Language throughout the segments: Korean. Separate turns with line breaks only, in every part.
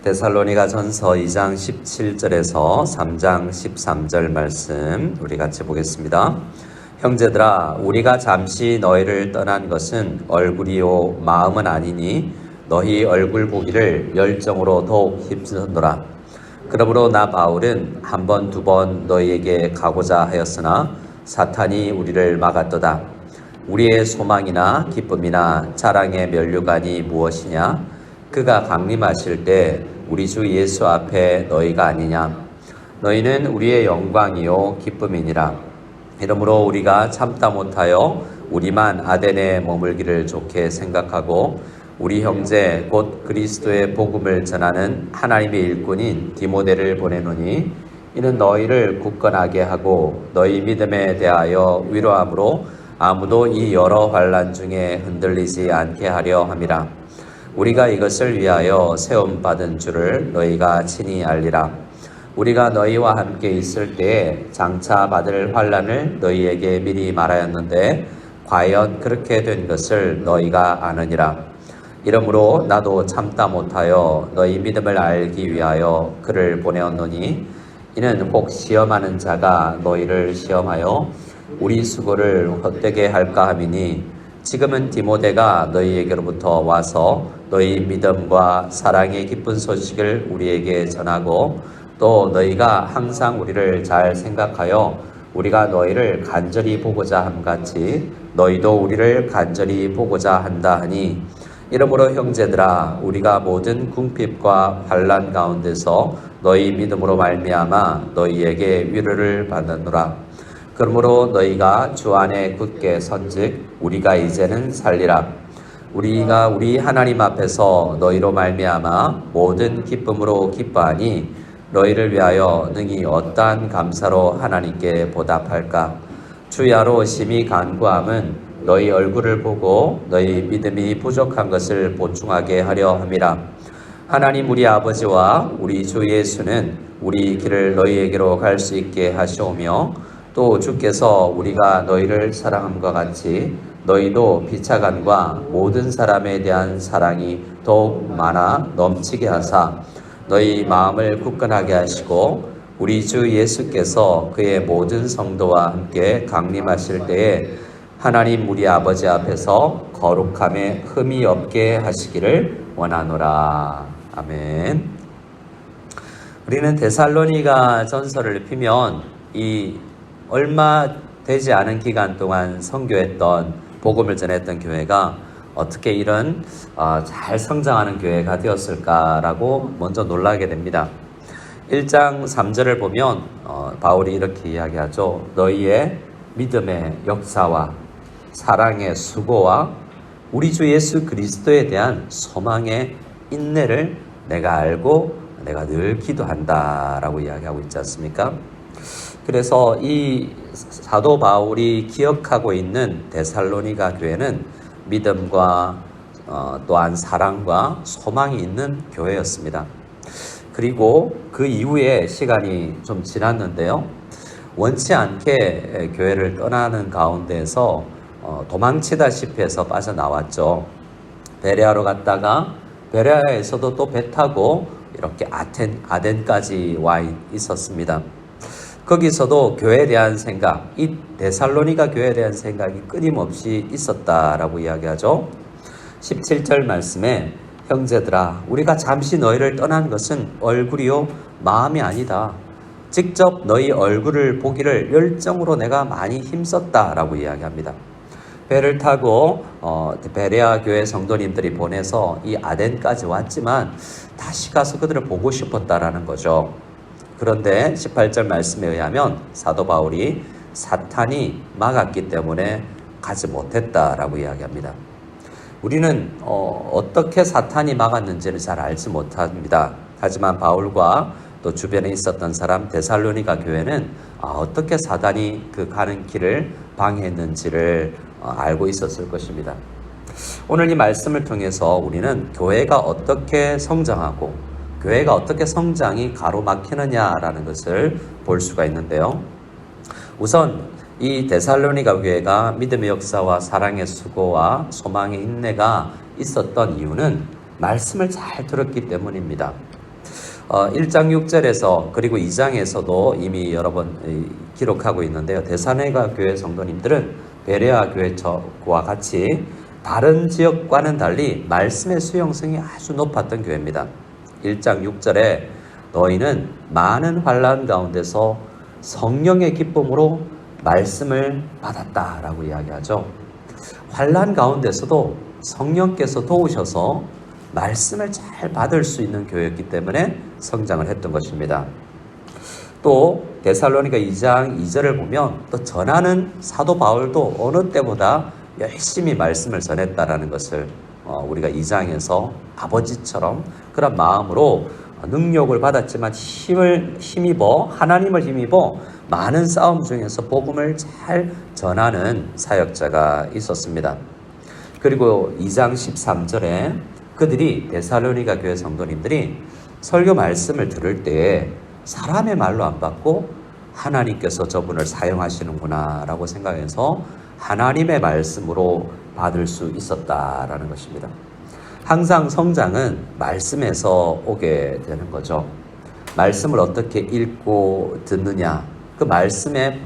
데살로니가 전서 2장 17절에서 3장 13절 말씀 우리 같이 보겠습니다. 형제들아, 우리가 잠시 너희를 떠난 것은 얼굴이요 마음은 아니니 너희 얼굴 보기를 열정으로 더욱 힘쓰노라. 그러므로 나 바울은 한 번 두 번 너희에게 가고자 하였으나 사탄이 우리를 막았도다. 우리의 소망이나 기쁨이나 자랑의 면류관이 무엇이냐? 그가 강림하실 때 우리 주 예수 앞에 너희가 아니냐? 너희는 우리의 영광이요 기쁨이니라. 이러므로 우리가 참다 못하여 우리만 아덴에 머물기를 좋게 생각하고 우리 형제 곧 그리스도의 복음을 전하는 하나님의 일꾼인 디모데를 보내노니 이는 너희를 굳건하게 하고 너희 믿음에 대하여 위로함으로 아무도 이 여러 환난 중에 흔들리지 않게 하려 함이라. 우리가 이것을 위하여 세움받은 줄을 너희가 친히 알리라. 우리가 너희와 함께 있을 때에 장차 받을 환난을 너희에게 미리 말하였는데 과연 그렇게 된 것을 너희가 아느니라. 이러므로 나도 참다 못하여 너희 믿음을 알기 위하여 그를 보내었노니 이는 혹 시험하는 자가 너희를 시험하여 우리 수고를 헛되게 할까 함이니 지금은 디모데가 너희에게로부터 와서 너희 믿음과 사랑의 기쁜 소식을 우리에게 전하고 또 너희가 항상 우리를 잘 생각하여 우리가 너희를 간절히 보고자 함같이 너희도 우리를 간절히 보고자 한다 하니 이러므로 형제들아, 우리가 모든 궁핍과 환난 가운데서 너희 믿음으로 말미암아 너희에게 위로를 받느노라. 그러므로 너희가 주 안에 굳게 선즉 우리가 이제는 살리라. 우리가 우리 하나님 앞에서 너희로 말미암아 모든 기쁨으로 기뻐하니 너희를 위하여 능히 어떠한 감사로 하나님께 보답할까? 주야로 심히 간구함은 너희 얼굴을 보고 너희 믿음이 부족한 것을 보충하게 하려 함이라. 하나님 우리 아버지와 우리 주 예수는 우리 길을 너희에게로 갈 수 있게 하시오며 또 주께서 우리가 너희를 사랑함과 같이 너희도 비차간과 모든 사람에 대한 사랑이 더욱 많아 넘치게 하사 너희 마음을 굳건하게 하시고 우리 주 예수께서 그의 모든 성도와 함께 강림하실 때에 하나님 우리 아버지 앞에서 거룩함에 흠이 없게 하시기를 원하노라. 아멘. 우리는 데살로니가 전서를 피면 이 얼마 되지 않은 기간 동안 선교했던 복음을 전했던 교회가 어떻게 이런 잘 성장하는 교회가 되었을까라고 먼저 놀라게 됩니다. 1장 3절을 보면 바울이 이렇게 이야기하죠. 너희의 믿음의 역사와 사랑의 수고와 우리 주 예수 그리스도에 대한 소망의 인내를 내가 알고 내가 늘 기도한다라고 이야기하고 있지 않습니까? 그래서 이 사도 바울이 기억하고 있는 데살로니가 교회는 믿음과 또한 사랑과 소망이 있는 교회였습니다. 그리고 그 이후에 시간이 좀 지났는데요. 원치 않게 교회를 떠나는 가운데에서 도망치다시피 해서 빠져나왔죠. 베레아로 갔다가 베레아에서도 또 배 타고 이렇게 아덴까지 와 있었습니다. 거기서도 교회에 대한 생각, 이 데살로니가 교회에 대한 생각이 끊임없이 있었다라고 이야기하죠. 17절 말씀에 형제들아, 우리가 잠시 너희를 떠난 것은 얼굴이요 마음이 아니다. 직접 너희 얼굴을 보기를 열정으로 내가 많이 힘썼다라고 이야기합니다. 배를 타고 베레아 교회 성도님들이 보내서 이 아덴까지 왔지만 다시 가서 그들을 보고 싶었다라는 거죠. 그런데 18절 말씀에 의하면 사도 바울이 사탄이 막았기 때문에 가지 못했다라고 이야기합니다. 우리는 어떻게 사탄이 막았는지는 잘 알지 못합니다. 하지만 바울과 또 주변에 있었던 사람 데살로니가 교회는 어떻게 사탄이 그 가는 길을 방해했는지를 알고 있었을 것입니다. 오늘 이 말씀을 통해서 우리는 교회가 어떻게 성장하고 교회가 어떻게 성장이 가로막히느냐라는 것을 볼 수가 있는데요. 우선 이 데살로니가 교회가 믿음의 역사와 사랑의 수고와 소망의 인내가 있었던 이유는 말씀을 잘 들었기 때문입니다. 1장 6절에서 그리고 2장에서도 이미 여러 번 기록하고 있는데요. 데살로니가 교회 성도님들은 베레아 교회와 같이 다른 지역과는 달리 말씀의 수용성이 아주 높았던 교회입니다. 1장 6절에 너희는 많은 환난 가운데서 성령의 기쁨으로 말씀을 받았다라고 이야기하죠. 환난 가운데서도 성령께서 도우셔서 말씀을 잘 받을 수 있는 교회였기 때문에 성장을 했던 것입니다. 또 데살로니가 2장 2절을 보면 또 전하는 사도 바울도 어느 때보다 열심히 말씀을 전했다라는 것을 우리가 2장에서 아버지처럼 그런 마음으로 능력을 받았지만 하나님을 힘입어 많은 싸움 중에서 복음을 잘 전하는 사역자가 있었습니다. 그리고 2장 13절에 그들이 데살로니가 교회 성도님들이 설교 말씀을 들을 때에 사람의 말로 안 받고 하나님께서 저분을 사용하시는구나 라고 생각해서 하나님의 말씀으로 받을 수 있었다라는 것입니다. 항상 성장은 말씀에서 오게 되는 거죠. 말씀을 어떻게 읽고 듣느냐, 그 말씀에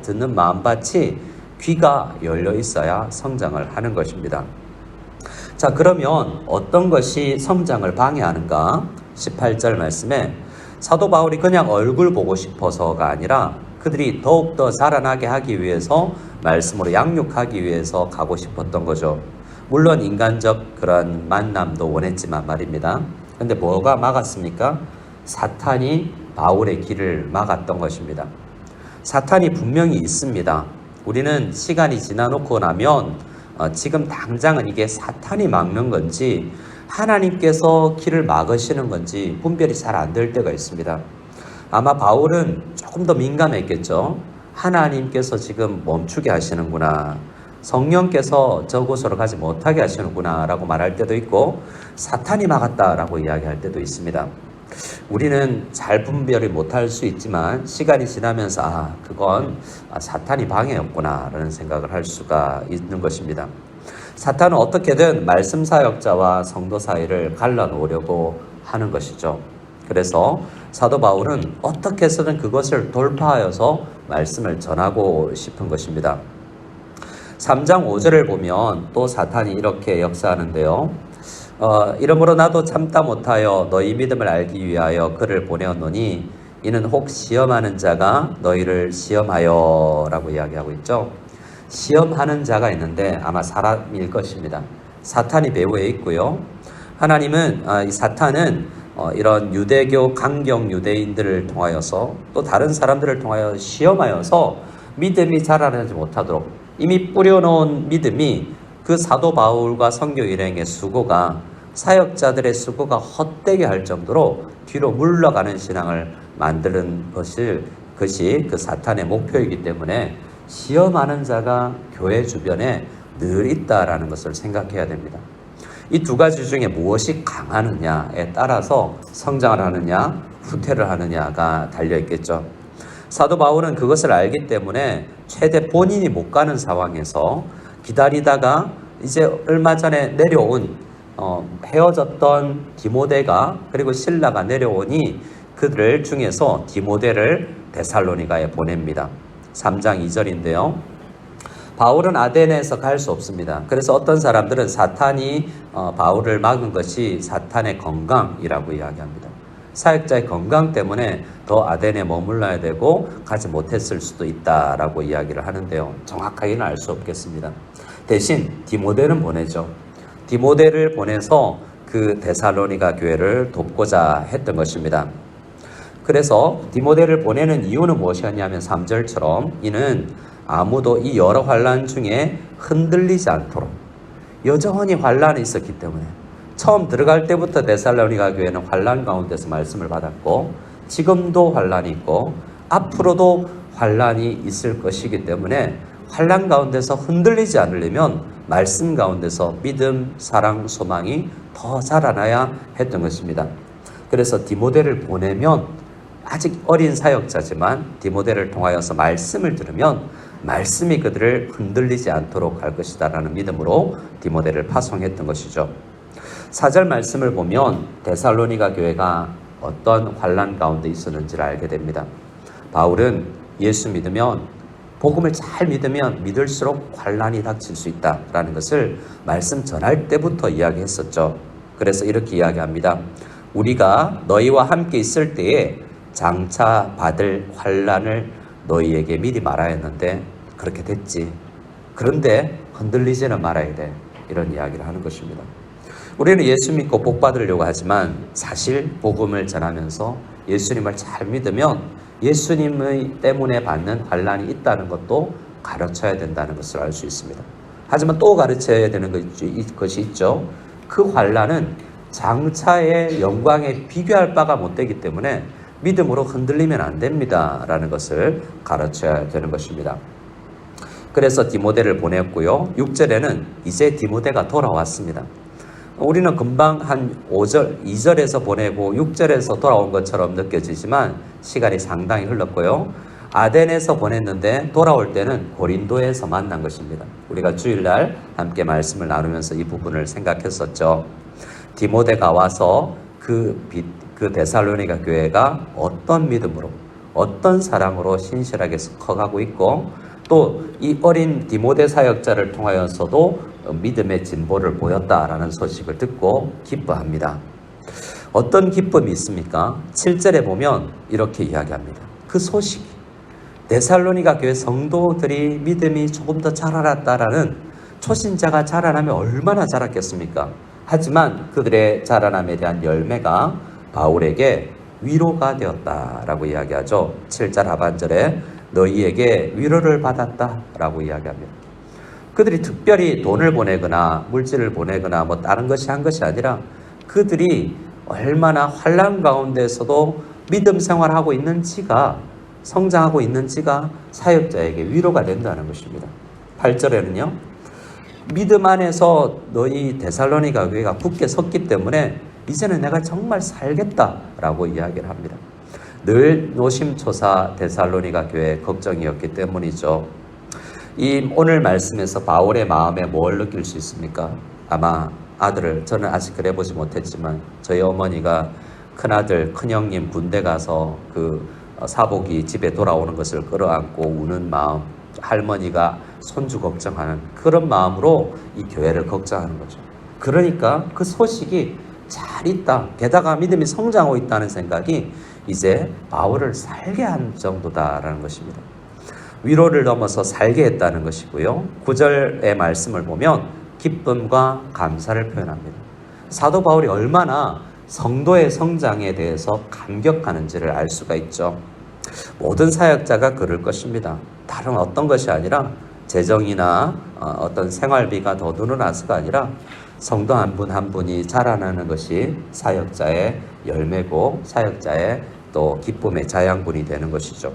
듣는 마음밭이 귀가 열려 있어야 성장을 하는 것입니다. 자, 그러면 어떤 것이 성장을 방해하는가? 18절 말씀에 사도 바울이 그냥 얼굴 보고 싶어서가 아니라 그들이 더욱더 자라나게 하기 위해서 말씀으로 양육하기 위해서 가고 싶었던 거죠. 물론 인간적 그런 만남도 원했지만 말입니다. 근데 뭐가 막았습니까? 사탄이 바울의 길을 막았던 것입니다. 사탄이 분명히 있습니다. 우리는 시간이 지나놓고 나면 지금 당장은 이게 사탄이 막는 건지 하나님께서 길을 막으시는 건지 분별이 잘 안 될 때가 있습니다. 아마 바울은 조금 더 민감했겠죠. 하나님께서 지금 멈추게 하시는구나, 성령께서 저곳으로 가지 못하게 하시는구나 라고 말할 때도 있고 사탄이 막았다라고 이야기할 때도 있습니다. 우리는 잘 분별이 못할 수 있지만 시간이 지나면서 그건 사탄이 방해였구나 라는 생각을 할 수가 있는 것입니다. 사탄은 어떻게든 말씀 사역자와 성도 사이를 갈라놓으려고 하는 것이죠. 그래서 사도 바울은 어떻게 해서든 그것을 돌파하여서 말씀을 전하고 싶은 것입니다. 3장 5절을 보면 또 사탄이 이렇게 역사하는데요. 이러므로 나도 참다 못하여 너희 믿음을 알기 위하여 그를 보내었노니 이는 혹 시험하는 자가 너희를 시험하여 라고 이야기하고 있죠. 시험하는 자가 있는데 아마 사람일 것입니다. 사탄이 배후에 있고요. 하나님은 이 사탄은 이런 유대교 강경 유대인들을 통하여서 또 다른 사람들을 통하여 시험하여서 믿음이 자라나지 못하도록 이미 뿌려놓은 믿음이 그 사도 바울과 선교 일행의 수고가 사역자들의 수고가 헛되게 할 정도로 뒤로 물러가는 신앙을 만드는 것이 그 사탄의 목표이기 때문에 시험하는 자가 교회 주변에 늘 있다라는 것을 생각해야 됩니다. 이 두 가지 중에 무엇이 강하느냐에 따라서 성장을 하느냐 후퇴를 하느냐가 달려있겠죠. 사도 바울은 그것을 알기 때문에 최대 본인이 못 가는 상황에서 기다리다가 이제 얼마 전에 내려온 헤어졌던 디모데가 그리고 실라가 내려오니 그들 중에서 디모데를 데살로니가에 보냅니다. 3장 2절인데요. 바울은 아데네에서 갈 수 없습니다. 그래서 어떤 사람들은 사탄이 바울을 막은 것이 사탄의 건강이라고 이야기합니다. 사역자의 건강 때문에 더 아데네에 머물러야 되고 가지 못했을 수도 있다라고 이야기를 하는데요. 정확하게는 알 수 없겠습니다. 대신 디모데는 보내죠. 디모데를 보내서 그 데살로니가 교회를 돕고자 했던 것입니다. 그래서 디모데를 보내는 이유는 무엇이었냐면 3절처럼 이는 아무도 이 여러 환난 중에 흔들리지 않도록 여전히 환난이 있었기 때문에 처음 들어갈 때부터 데살로니가 교회는 환난 가운데서 말씀을 받았고 지금도 환난이 있고 앞으로도 환난이 있을 것이기 때문에 환난 가운데서 흔들리지 않으려면 말씀 가운데서 믿음, 사랑, 소망이 더 자라나야 했던 것입니다. 그래서 디모데를 보내면 아직 어린 사역자지만 디모데를 통하여서 말씀을 들으면 말씀이 그들을 흔들리지 않도록 할 것이다 라는 믿음으로 디모데를 파송했던 것이죠. 4절 말씀을 보면 데살로니가 교회가 어떤 환난 가운데 있었는지를 알게 됩니다. 바울은 예수 믿으면, 복음을 잘 믿으면 믿을수록 환난이 닥칠 수 있다라는 것을 말씀 전할 때부터 이야기했었죠. 그래서 이렇게 이야기합니다. 우리가 너희와 함께 있을 때에 장차 받을 환난을 너희에게 미리 말하야 했는데 그렇게 됐지. 그런데 흔들리지는 말아야 돼. 이런 이야기를 하는 것입니다. 우리는 예수 믿고 복 받으려고 하지만 사실 복음을 전하면서 예수님을 잘 믿으면 예수님의 때문에 받는 환난이 있다는 것도 가르쳐야 된다는 것을 알 수 있습니다. 하지만 또 가르쳐야 되는 것이 있죠. 그 환난은 장차의 영광에 비교할 바가 못 되기 때문에 믿음으로 흔들리면 안 됩니다 라는 것을 가르쳐야 되는 것입니다. 그래서 디모데를 보냈고요. 6절에는 이제 디모데가 돌아왔습니다. 우리는 금방 한 5절, 2절에서 보내고 6절에서 돌아온 것처럼 느껴지지만 시간이 상당히 흘렀고요. 아덴에서 보냈는데 돌아올 때는 고린도에서 만난 것입니다. 우리가 주일날 함께 말씀을 나누면서 이 부분을 생각했었죠. 디모데가 와서 그 데살로니가 교회가 어떤 믿음으로, 어떤 사랑으로 신실하게 커가고 있고 또 이 어린 디모데 사역자를 통하여서도 믿음의 진보를 보였다라는 소식을 듣고 기뻐합니다. 어떤 기쁨이 있습니까? 7절에 보면 이렇게 이야기합니다. 그 소식이 데살로니가 교회 성도들이 믿음이 조금 더 자라났다라는, 초신자가 자라나면 얼마나 자랐겠습니까? 하지만 그들의 자라남에 대한 열매가 바울에게 위로가 되었다라고 이야기하죠. 7절 하반절에 너희에게 위로를 받았다라고 이야기합니다. 그들이 특별히 돈을 보내거나 물질을 보내거나 뭐 다른 것이 한 것이 아니라 그들이 얼마나 환난 가운데서도 믿음 생활하고 있는지가, 성장하고 있는지가 사역자에게 위로가 된다는 것입니다. 8절에는요. 믿음 안에서 너희 데살로니가 교회가 굳게 섰기 때문에 이제는 내가 정말 살겠다라고 이야기를 합니다. 늘 노심초사 데살로니가 교회의 걱정이었기 때문이죠. 이 오늘 말씀에서 바울의 마음에 뭘 느낄 수 있습니까? 아마 아들을, 저는 아직 그래 보지 못했지만 저희 어머니가 큰아들, 큰형님 군대 가서 그 사복이 집에 돌아오는 것을 끌어안고 우는 마음, 할머니가 손주 걱정하는 그런 마음으로 이 교회를 걱정하는 거죠. 그러니까 그 소식이 잘 있다, 게다가 믿음이 성장하고 있다는 생각이 이제 바울을 살게 한 정도다라는 것입니다. 위로를 넘어서 살게 했다는 것이고요. 9절의 말씀을 보면 기쁨과 감사를 표현합니다. 사도 바울이 얼마나 성도의 성장에 대해서 감격하는지를 알 수가 있죠. 모든 사역자가 그럴 것입니다. 다른 어떤 것이 아니라 재정이나 어떤 생활비가 더 늘어나서가 아니라 성도 한 분 한 분이 자라나는 것이 사역자의 열매고 사역자의 또 기쁨의 자양분이 되는 것이죠.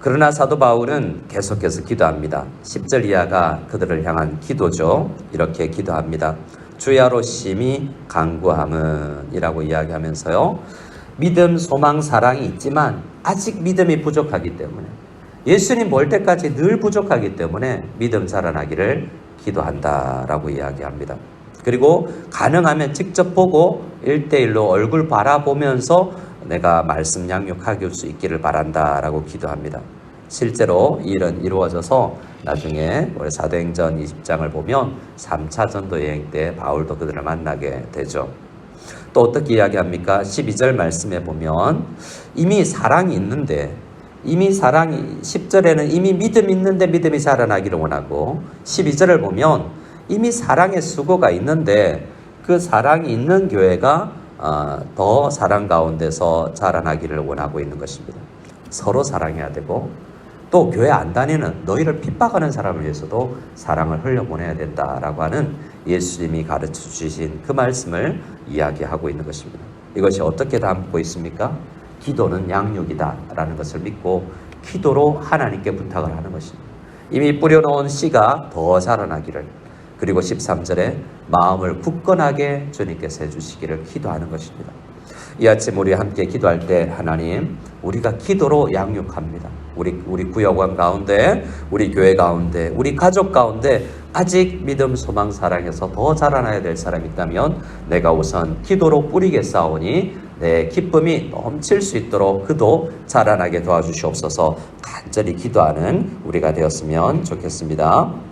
그러나 사도 바울은 계속해서 기도합니다. 10절 이하가 그들을 향한 기도죠. 이렇게 기도합니다. 주야로 심히 간구함은 이라고 이야기하면서요. 믿음, 소망, 사랑이 있지만 아직 믿음이 부족하기 때문에, 예수님 볼 때까지 늘 부족하기 때문에 믿음 자라나기를 기도한다라고 이야기합니다. 그리고 가능하면 직접 보고 1대1로 얼굴 바라보면서 내가 말씀 양육할 수 있기를 바란다라고 기도합니다. 실제로 이 일은 이루어져서 나중에 우리 사도행전 20장을 보면 3차 전도 여행 때 바울도 그들을 만나게 되죠. 또 어떻게 이야기합니까? 12절 말씀에 보면 이미 사랑이 있는데, 10절에는 이미 믿음이 있는데 믿음이 자라나기를 원하고, 12절을 보면 이미 사랑의 수고가 있는데 그 사랑이 있는 교회가 더 사랑 가운데서 자라나기를 원하고 있는 것입니다. 서로 사랑해야 되고 또 교회 안 다니는 너희를 핍박하는 사람을 위해서도 사랑을 흘려보내야 된다라고 하는 예수님이 가르쳐 주신 그 말씀을 이야기하고 있는 것입니다. 이것이 어떻게 담고 있습니까? 기도는 양육이다라는 것을 믿고 기도로 하나님께 부탁을 하는 것입니다. 이미 뿌려놓은 씨가 더 자라나기를, 그리고 13절에 마음을 굳건하게 주님께서 해주시기를 기도하는 것입니다. 이 아침 우리 함께 기도할 때 하나님, 우리가 기도로 양육합니다. 우리 구역원 가운데, 우리 교회 가운데, 우리 가족 가운데 아직 믿음, 소망, 사랑에서 더 자라나야 될 사람이 있다면 내가 우선 기도로 뿌리겠사오니 네, 기쁨이 넘칠 수 있도록 그도 자라나게 도와주시옵소서. 간절히 기도하는 우리가 되었으면 좋겠습니다.